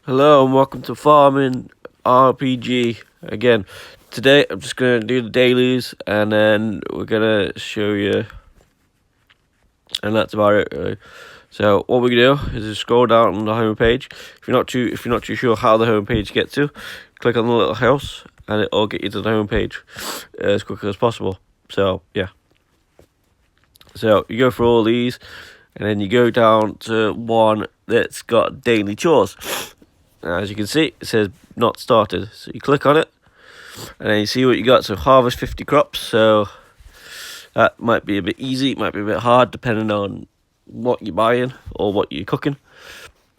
Hello and welcome to Farming RPG again. Today I'm just gonna do the dailies and then we're gonna show you, and that's about it really. So what we can do is just scroll down on the home page. If you're not too sure how the home page gets to, click on the little house and it'll get you to the home page as quickly as possible. So yeah. So you go through all these and then you go down to one that's got daily chores. As you can see, it says not started. So you click on it, and then you see what you got. So harvest 50 crops. So that might be a bit easy, it might be a bit hard, depending on what you're buying or what you're cooking.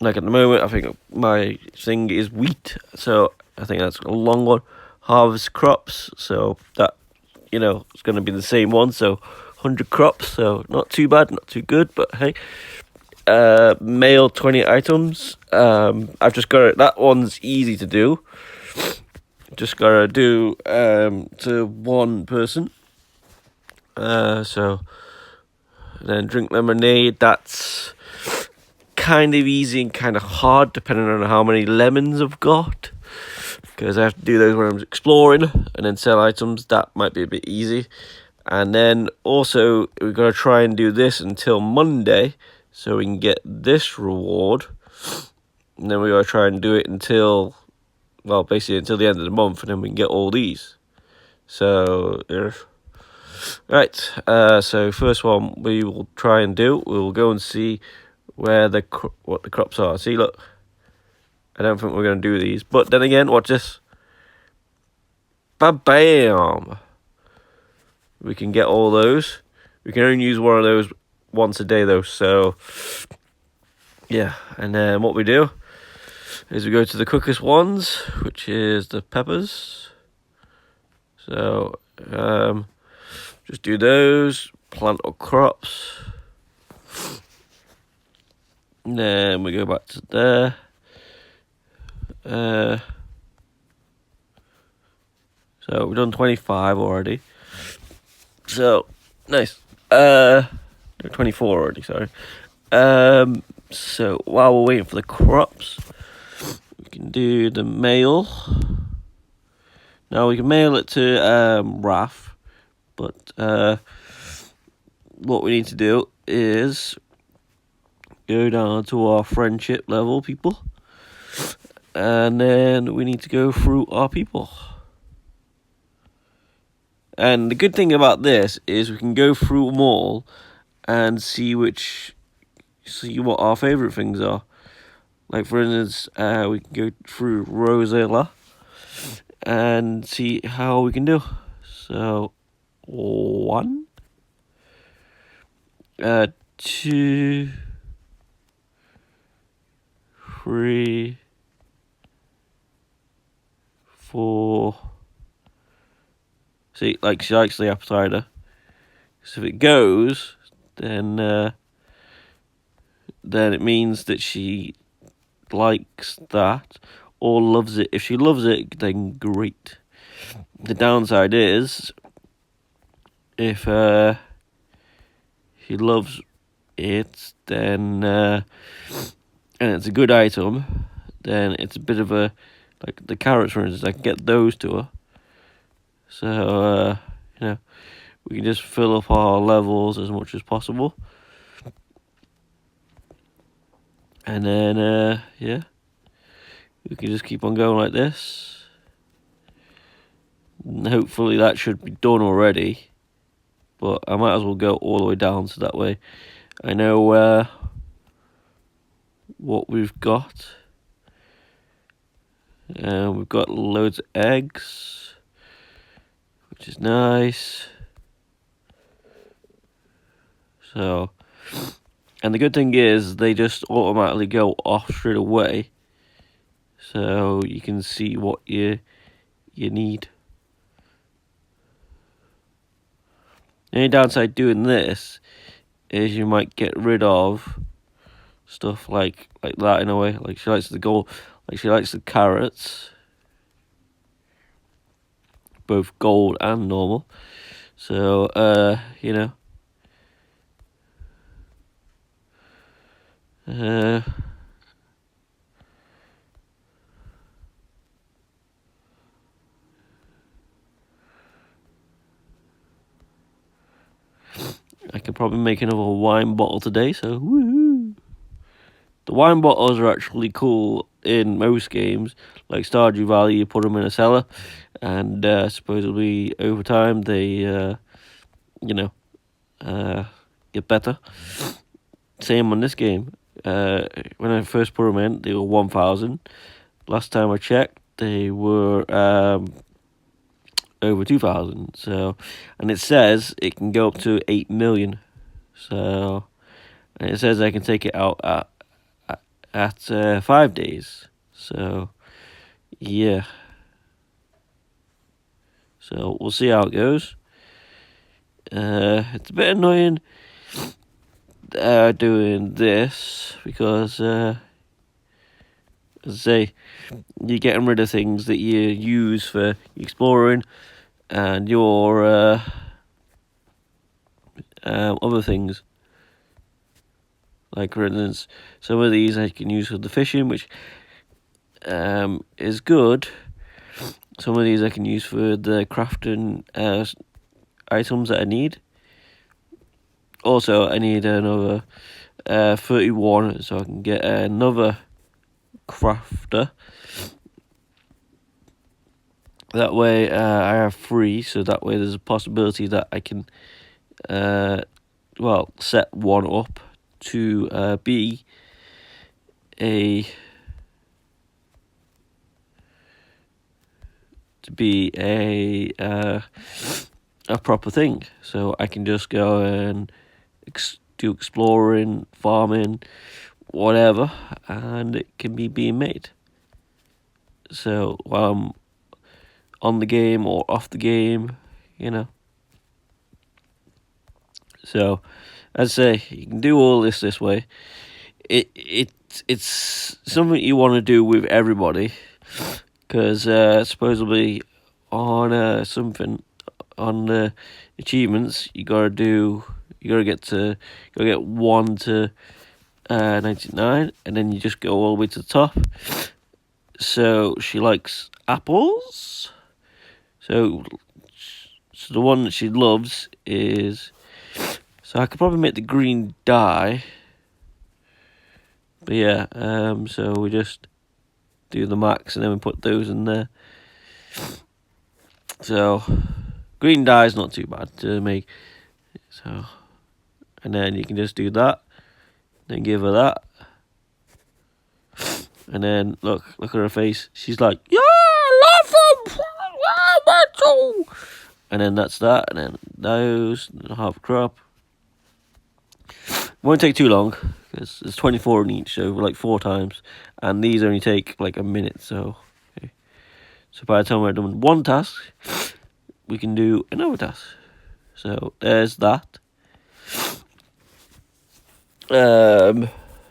Like at the moment, I think my thing is wheat. So I think that's a long one. Harvest crops. So that, it's going to be the same one. So 100 crops. So not too bad, not too good, but hey. Mail 20 items. I've just got it. That one's easy to do. Just gotta do to one person. So then drink lemonade. That's kind of easy and kind of hard depending on how many lemons I've got, because I have to do those when I'm exploring, and then sell items. That might be a bit easy. And then also we've got to try and do this until Monday, so we can get this reward. And then we got to try and do it until, well, basically until the end of the month, and then we can get all these. So, right. So first one we will try and do, we will go and see where what the crops are. See, look, I don't think we're going to do these, but then again, watch this. Ba-bam! We can get all those. We can only use one of those once a day though, so yeah. And then what we do is we go to the quickest ones, which is the peppers. So just do those, plant our crops, and then we go back to there. So we've done 25 already. So nice. 24 already, sorry. So while we're waiting for the crops, we can do the mail. Now we can mail it to Raf, but what we need to do is go down to our friendship level people, and then we need to go through our people. And the good thing about this is we can go through them all and see what our favourite things are. Like for instance, we can go through Rosella and see how we can do. So 1, 2, 3, 4. See, like she likes the apple cider. So if it goes, then it means that she likes that or loves it. If she loves it, then great. The downside is, if she loves it, then and it's a good item, then it's a bit of a, like the carrots for instance, I can get those to her. So we can just fill up our levels as much as possible. And then, we can just keep on going like this. And hopefully that should be done already. But I might as well go all the way down so that way I know what we've got. And we've got loads of eggs, which is nice. So, and the good thing is they just automatically go off straight away, so you can see what you need. The only downside doing this is you might get rid of stuff like that in a way. Like she likes the gold, like she likes the carrots, both gold and normal. So could probably make another wine bottle today, so woohoo! The wine bottles are actually cool in most games, like Stardew Valley. You put them in a cellar, and supposedly over time they, get better. Same on this game. When I first put them in, they were 1,000. Last time I checked, they were over 2,000. So, and it says it can go up to 8 million. So, and it says I can take it out at 5 days. So, yeah. So we'll see how it goes. It's a bit annoying doing this because, as I say, you're getting rid of things that you use for exploring and your other things. Like, for instance, some of these I can use for the fishing, which is good. Some of these I can use for the crafting items that I need. Also, I need another 31 so I can get another crafter. That way I have 3, so that way there's a possibility that I can set one up to be a proper thing. So I can just go and do exploring, farming, whatever, and it can be being made. So while I'm on the game or off the game, So, as I say, you can do all this way. It's something you want to do with everybody, because supposedly on something on the achievements you gotta get 1 to 99, and then you just go all the way to the top. So she likes apples. So the one that she loves is. So I could probably make the green dye. But yeah, so we just do the max and then we put those in there. So green dye is not too bad to make. So, and then you can just do that. Then give her that. And then look at her face. She's like, yeah, I love them. Yeah, and then that's that. And then those, half a crop. Won't take too long because there's 24 in each, so like 4 times, and these only take like a minute. So, okay. So by the time we're done with one task, we can do another task. So there's that.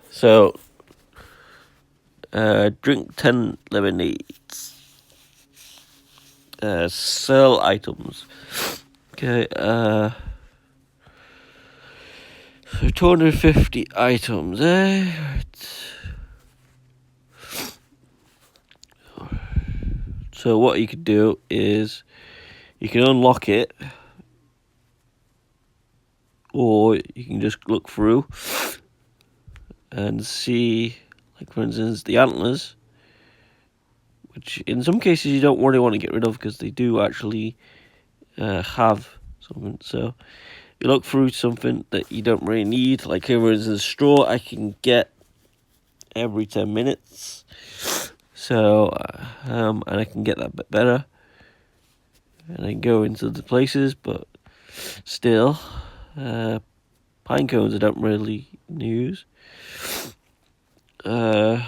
So drink 10 lemonades. Sell items. Okay. So 250 items, So what you could do is you can unlock it, or you can just look through and see, like for instance, the antlers, which in some cases you don't really want to get rid of because they do actually have something. So you look through something that you don't really need, like here is a straw I can get every 10 minutes. So, and I can get that bit better. And I can go into the places, but still, pine cones I don't really use. Iron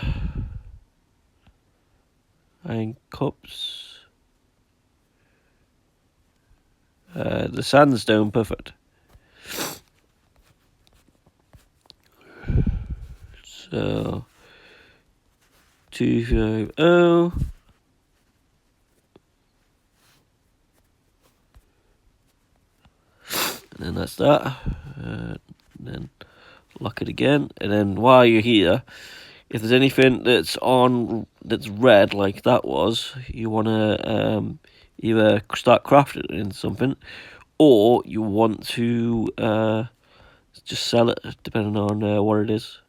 cups. The sandstone, perfect. So 250. And then that's that. And then lock it again. And then while you're here, if there's anything that's red like that was, you want to either start crafting in something, or you want to just sell it, depending on what it is.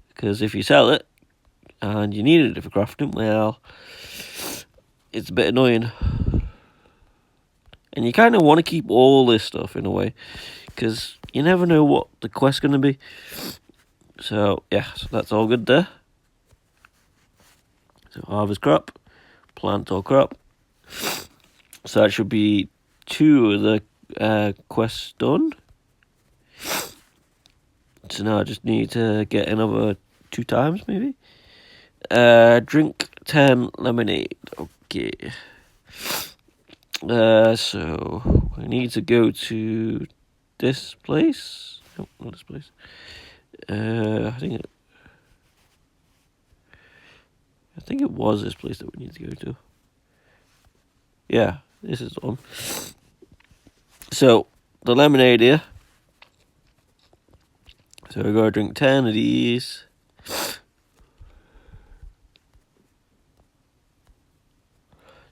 Because if you sell it, and you need it for crafting, well, it's a bit annoying. And you kind of want to keep all this stuff in a way, because you never know what the quest's going to be. So, yeah, so that's all good there. So, harvest crop, plant or crop. So that should be 2 of the quests done. So now I just need to get another 2 times, maybe. Drink 10 lemonade. Okay. So I need to go to this place. No, not this place. I think it was this place that we need to go to. Yeah, this is the one. So the lemonade here. So we're gonna drink 10 of these.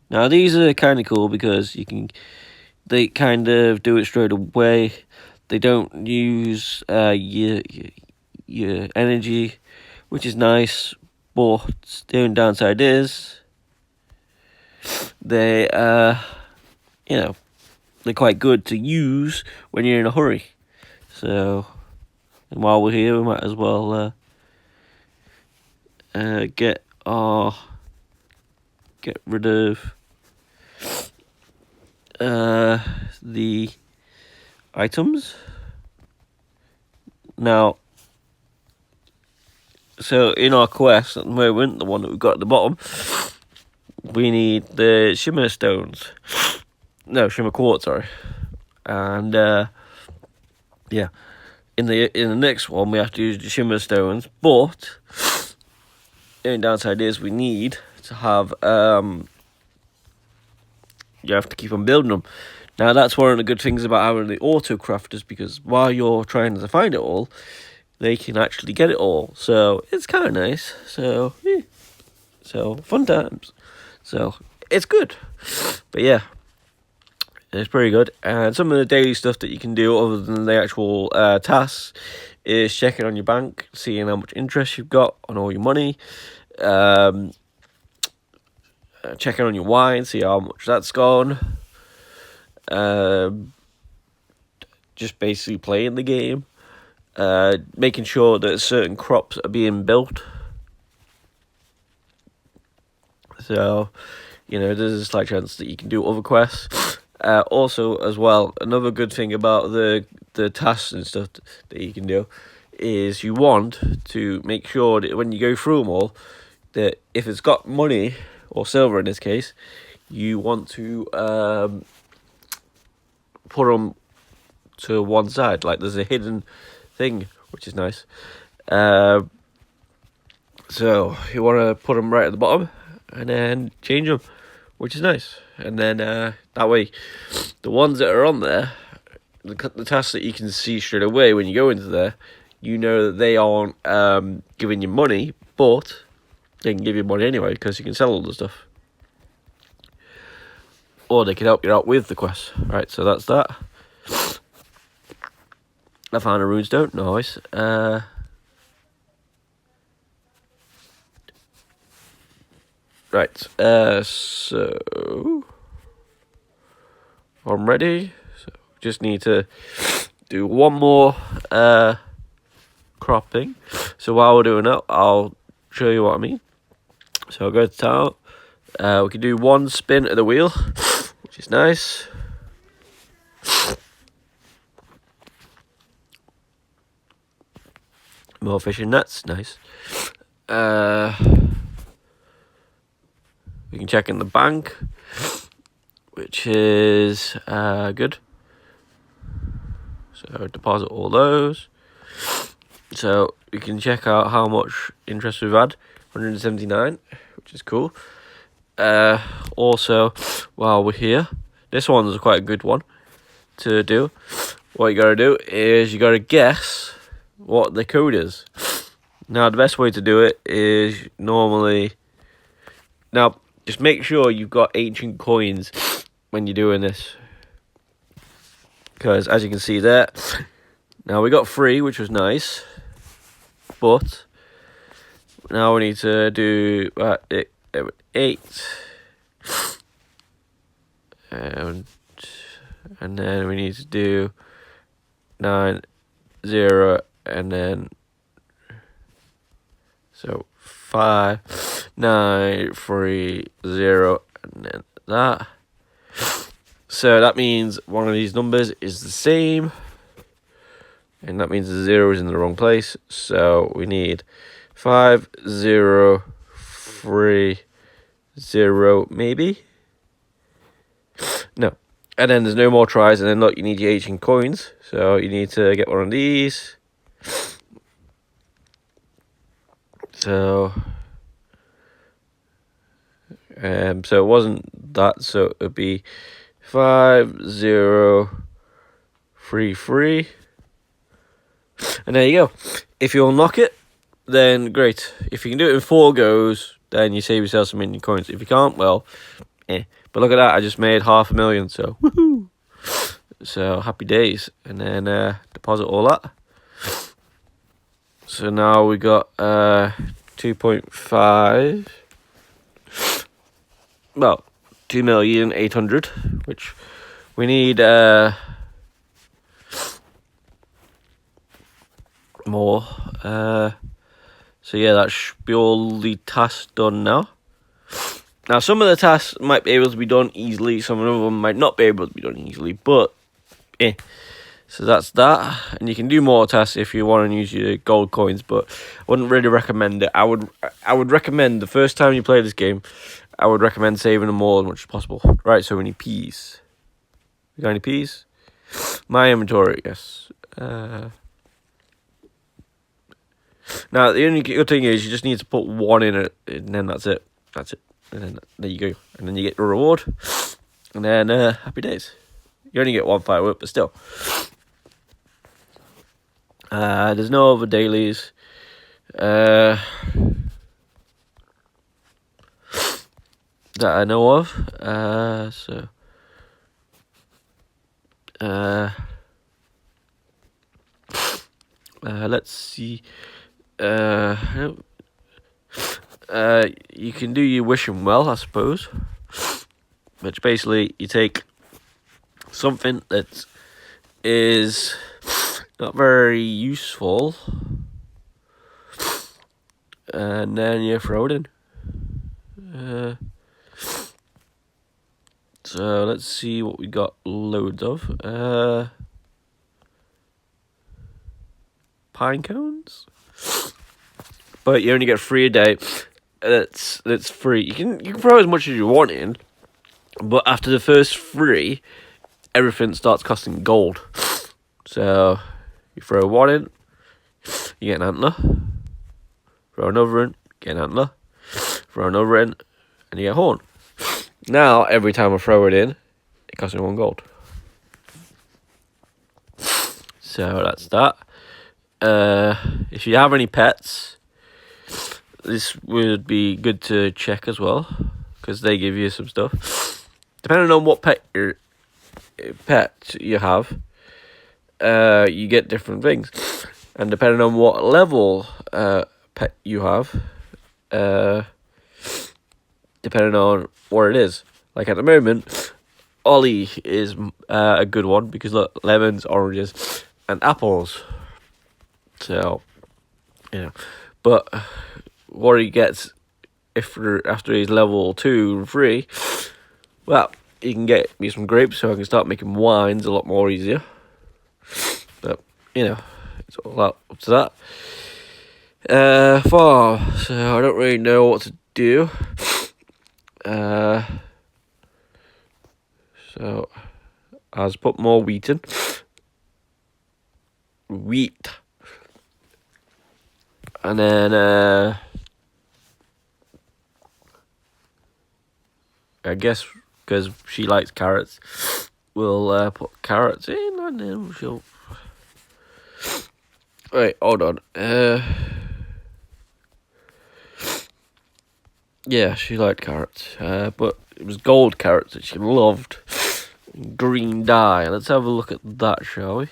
Now these are kind of cool because they kind of do it straight away. They don't use your energy, which is nice. But the only downside is they they're quite good to use when you're in a hurry. So, and while we're here, we might as well get rid of the items. Now, so in our quest at the moment, the one that we've got at the bottom, we need the shimmer stones. No, shimmer quartz, sorry. And yeah, in the next one we have to use the shimmer stones, but the only downside is we need to have you have to keep on building them. Now that's one of the good things about having the auto crafters, because while you're trying to find it all, they can actually get it all. So it's kind of nice. So yeah. So fun times. So it's good. But yeah, it's pretty good. And some of the daily stuff that you can do other than the actual tasks is checking on your bank, seeing how much interest you've got on all your money. Checking on your wine, see how much that's gone. Just basically playing the game. Making sure that certain crops are being built. So, there's a slight chance that you can do other quests. Also, as well, another good thing about the tasks and stuff that you can do is you want to make sure that when you go through them all, that if it's got money, or silver in this case, you want to put them to one side. Like there's a hidden thing, which is nice. So you want to put them right at the bottom and then change them, which is nice. And then that way, the ones that are on there, the tasks that you can see straight away when you go into there, you know that they aren't giving you money, but they can give you money anyway because you can sell all the stuff. Or they can help you out with the quest. Right, so that's that. I found a runestone, nice. Right, so I'm ready. So just need to do one more cropping. So while we're doing that, I'll show you what I mean. So I'll go to town. We can do one spin of the wheel, which is nice. More fishing nets, nice. We can check in the bank, which is good. So deposit all those. So we can check out how much interest we've had, 179, which is cool. Also, while we're here, this one's quite a good one to do. What you gotta do is you gotta guess what the code is. Now, the best way to do it is normally... Now, just make sure you've got ancient coins when you're doing this, because as you can see there, now we got 3, which was nice, but now we need to do 8, and then we need to do 9, 0, and then so 5, 9, 3, 0, and then that. So that means one of these numbers is the same, and that means the 0 is in the wrong place. So we need 5, 0, 3, 0, maybe? No. And then there's no more tries, and then look, you need your H in coins. So you need to get one of these. So it wasn't that, so it would be 5, 0, 3, 3. And there you go. If you unlock it, then great. If you can do it in 4 goes, then you save yourself some minion coins. If you can't, well, eh. But look at that, I just made 500,000, so woohoo! So happy days. And then deposit all that. So now we got 2.5. Well, 2,800,000, which we need more. So yeah, that should be all the tasks done now. Now, some of the tasks might be able to be done easily, some of them might not be able to be done easily, but so that's that. And you can do more tasks if you want to use your gold coins, but I wouldn't really recommend it. I would recommend the first time you play this game, I would recommend saving them all as much as possible. Right, so we need peas. We got any peas? My inventory, yes. Now, the only good thing is you just need to put 1 in it, and then that's it. That's it. And then there you go. And then you get your reward. And then happy days. You only get 1 firework, but still. There's no other dailies. That I know of. Let's see. You can do your wishing well, I suppose, which basically you take something that is not very useful, and then you throw it in. So let's see what we got loads of. Pine cones, but you only get 3 a day. That's free. You can throw as much as you want in, but after the first 3, everything starts costing gold. So you throw 1 in, you get an antler. Throw another in, get an antler. Throw another in, and you get a horn. Now every time I throw it in, it costs me 1 gold. So that's that. If you have any pets, this would be good to check as well, because they give you some stuff. Depending on what pet you have, you get different things. And depending on what level pet you have, depending on what it is. Like at the moment, Ollie is a good one, because look, lemons, oranges, and apples. So, yeah. But what he gets after he's level 2 and 3, well, he can get me some grapes, so I can start making wines a lot more easier. But it's all up to that. Farm. So I don't really know what to do. So I'll just put more wheat in. Wheat. And then I guess because she likes carrots, we'll put carrots in, and then she'll. Wait, hold on. Yeah, she liked carrots, but it was gold carrots that she loved. green dye. Let's have a look at that, shall we?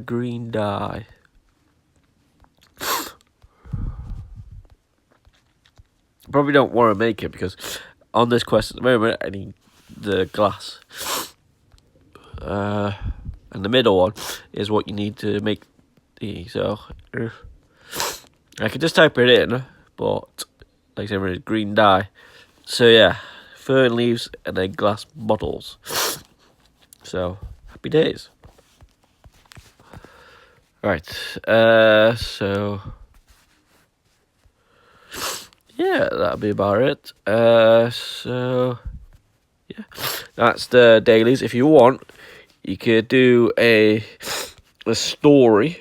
Green dye. Probably don't want to make it because on this quest at the moment I need the glass. And the middle one is what you need to make the, so I could just type it in, but like I said, it's green dye. So yeah, fern leaves and then glass bottles. So happy days. Right, so yeah, that'll be about it. So yeah, that's the dailies. If you want, you could do a story.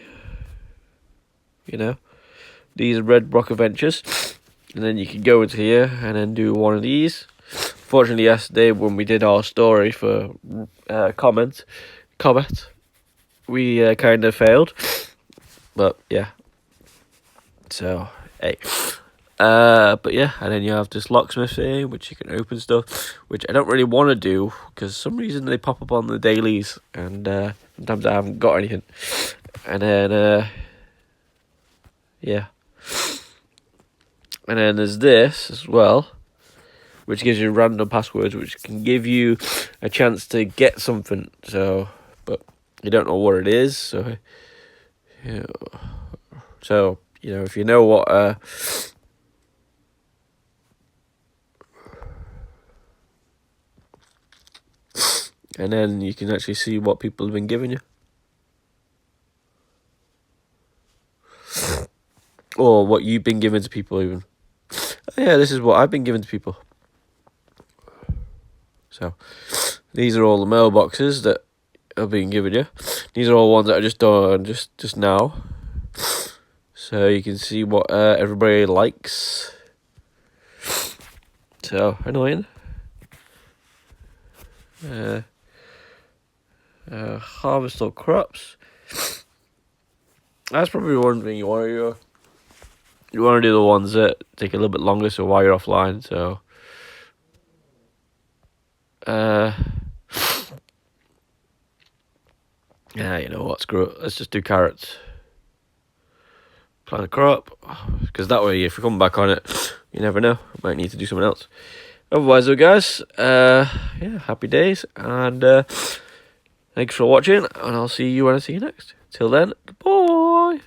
You know, these are Red Rock Adventures, and then you can go into here and then do one of these. Fortunately, yesterday when we did our story for Comet, we kind of failed, but yeah. So hey. But yeah, and then you have this locksmith thing, which you can open stuff, which I don't really want to do, because for some reason they pop up on the dailies, and sometimes I haven't got anything. And then, yeah. And then there's this as well, which gives you random passwords, which can give you a chance to get something, so, but you don't know what it is, so, you know, if you know what, and then you can actually see what people have been giving you. Or what you've been given to people even. Oh, yeah, this is what I've been given to people. So, these are all the mailboxes that have been given you. These are all ones that I just done just now. So you can see what everybody likes. So, annoying. Harvest all crops. That's probably one thing you want to do. You want to do the ones that take a little bit longer, so while you're offline, so yeah, you know what, screw it, let's just do carrots. Plant a crop, because that way if you come back on it, you never know, might need to do something else. Otherwise though guys, yeah, happy days, and thanks for watching, and I'll see you when I see you next. Till then, goodbye.